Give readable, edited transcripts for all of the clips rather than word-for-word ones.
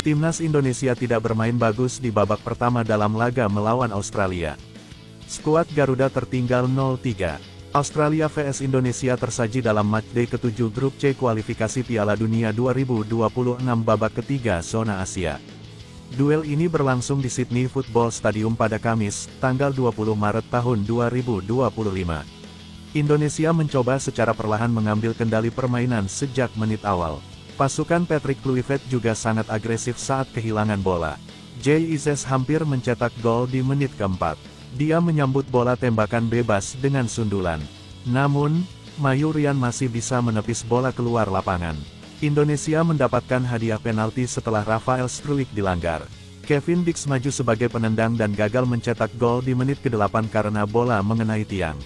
Timnas Indonesia tidak bermain bagus di babak pertama dalam laga melawan Australia. Skuad Garuda tertinggal 0-3. Australia vs Indonesia tersaji dalam matchday ke-7 Grup C kualifikasi Piala Dunia 2026 babak ketiga zona Asia. Duel ini berlangsung di Sydney Football Stadium pada Kamis, tanggal 20 Maret tahun 2025. Indonesia mencoba secara perlahan mengambil kendali permainan sejak menit awal. Pasukan Patrick Kluivert juga sangat agresif saat kehilangan bola. JIZ hampir mencetak gol di menit keempat. Dia menyambut bola tembakan bebas dengan sundulan. Namun, Mayurian masih bisa menepis bola keluar lapangan. Indonesia mendapatkan hadiah penalti setelah Rafael Struijk dilanggar. Kevin Dix maju sebagai penendang dan gagal mencetak gol di menit ke-8 karena bola mengenai tiang.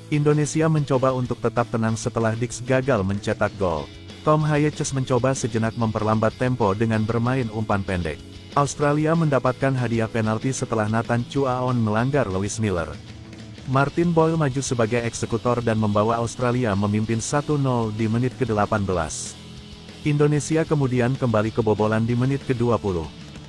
Indonesia mencoba untuk tetap tenang setelah Dix gagal mencetak gol. Tom Hayes mencoba sejenak memperlambat tempo dengan bermain umpan pendek. Australia mendapatkan hadiah penalti setelah Nathan Chuaon melanggar Lewis Miller. Martin Boyle maju sebagai eksekutor dan membawa Australia memimpin 1-0 di menit ke-18. Indonesia kemudian kembali kebobolan di menit ke-20.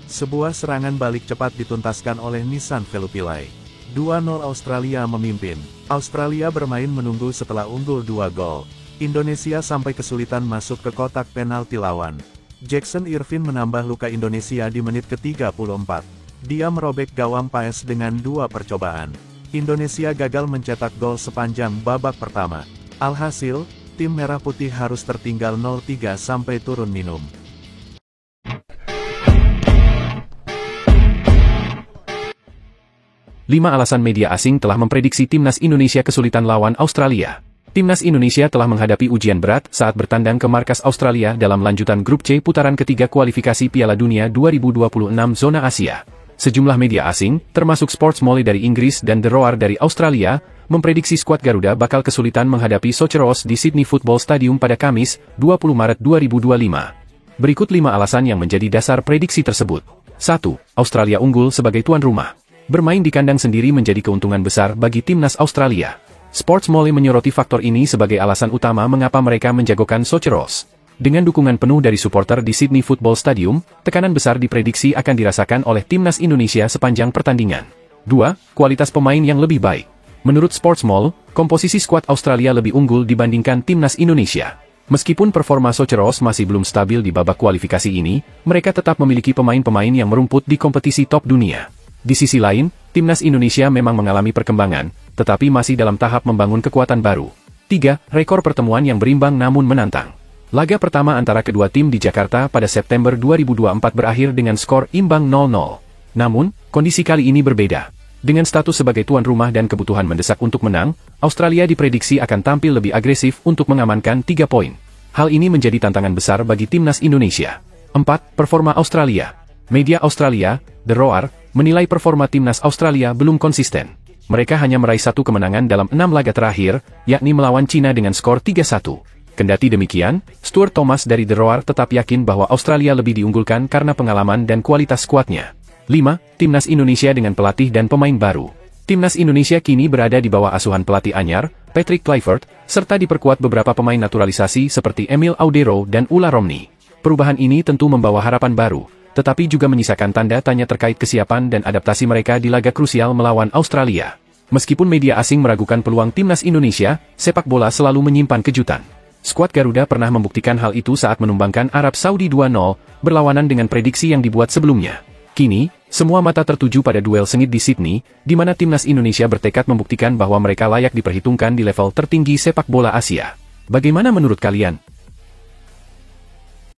Sebuah serangan balik cepat dituntaskan oleh Nissan Velupillai. 2-0 Australia memimpin. Australia bermain menunggu setelah unggul 2 gol. Indonesia sampai kesulitan masuk ke kotak penalti lawan. Jackson Irvin menambah luka Indonesia di menit ke-34. Dia merobek gawang Paes dengan 2 percobaan. Indonesia gagal mencetak gol sepanjang babak pertama. Alhasil, tim Merah Putih harus tertinggal 0-3 sampai turun minum. Lima alasan media asing telah memprediksi Timnas Indonesia kesulitan lawan Australia. Timnas Indonesia telah menghadapi ujian berat saat bertandang ke markas Australia dalam lanjutan Grup C putaran ketiga kualifikasi Piala Dunia 2026 zona Asia. Sejumlah media asing, termasuk Sports Molly dari Inggris dan The Roar dari Australia, memprediksi skuad Garuda bakal kesulitan menghadapi Socceroos di Sydney Football Stadium pada Kamis, 20 Maret 2025. Berikut 5 alasan yang menjadi dasar prediksi tersebut. 1. Australia unggul sebagai tuan rumah. Bermain di kandang sendiri menjadi keuntungan besar bagi Timnas Australia. Sports Molly menyoroti faktor ini sebagai alasan utama mengapa mereka menjagokan Socceroos. Dengan dukungan penuh dari supporter di Sydney Football Stadium, tekanan besar diprediksi akan dirasakan oleh Timnas Indonesia sepanjang pertandingan. 2. Kualitas pemain yang lebih baik. Menurut Sports Molly, komposisi skuad Australia lebih unggul dibandingkan Timnas Indonesia. Meskipun performa Socceroos masih belum stabil di babak kualifikasi ini, mereka tetap memiliki pemain-pemain yang merumput di kompetisi top dunia. Di sisi lain, Timnas Indonesia memang mengalami perkembangan, tetapi masih dalam tahap membangun kekuatan baru. 3. Rekor pertemuan yang berimbang namun menantang. Laga pertama antara kedua tim di Jakarta pada September 2024 berakhir dengan skor imbang 0-0. Namun, kondisi kali ini berbeda. Dengan status sebagai tuan rumah dan kebutuhan mendesak untuk menang, Australia diprediksi akan tampil lebih agresif untuk mengamankan 3 poin. Hal ini menjadi tantangan besar bagi Timnas Indonesia. 4. Performa Australia. Media Australia, The Roar, menilai performa Timnas Australia belum konsisten. Mereka hanya meraih 1 kemenangan dalam 6 laga terakhir, yakni melawan Cina dengan skor 3-1. Kendati demikian, Stuart Thomas dari The Roar tetap yakin bahwa Australia lebih diunggulkan karena pengalaman dan kualitas skuadnya. 5. Timnas Indonesia dengan pelatih dan pemain baru. Timnas Indonesia kini berada di bawah asuhan pelatih anyar, Patrick Kluivert, serta diperkuat beberapa pemain naturalisasi seperti Emil Audero dan Ulla Romney. Perubahan ini tentu membawa harapan baru, tetapi juga menyisakan tanda tanya terkait kesiapan dan adaptasi mereka di laga krusial melawan Australia. Meskipun media asing meragukan peluang Timnas Indonesia, sepak bola selalu menyimpan kejutan. Skuad Garuda pernah membuktikan hal itu saat menumbangkan Arab Saudi 2-0, berlawanan dengan prediksi yang dibuat sebelumnya. Kini, semua mata tertuju pada duel sengit di Sydney, di mana Timnas Indonesia bertekad membuktikan bahwa mereka layak diperhitungkan di level tertinggi sepak bola Asia. Bagaimana menurut kalian?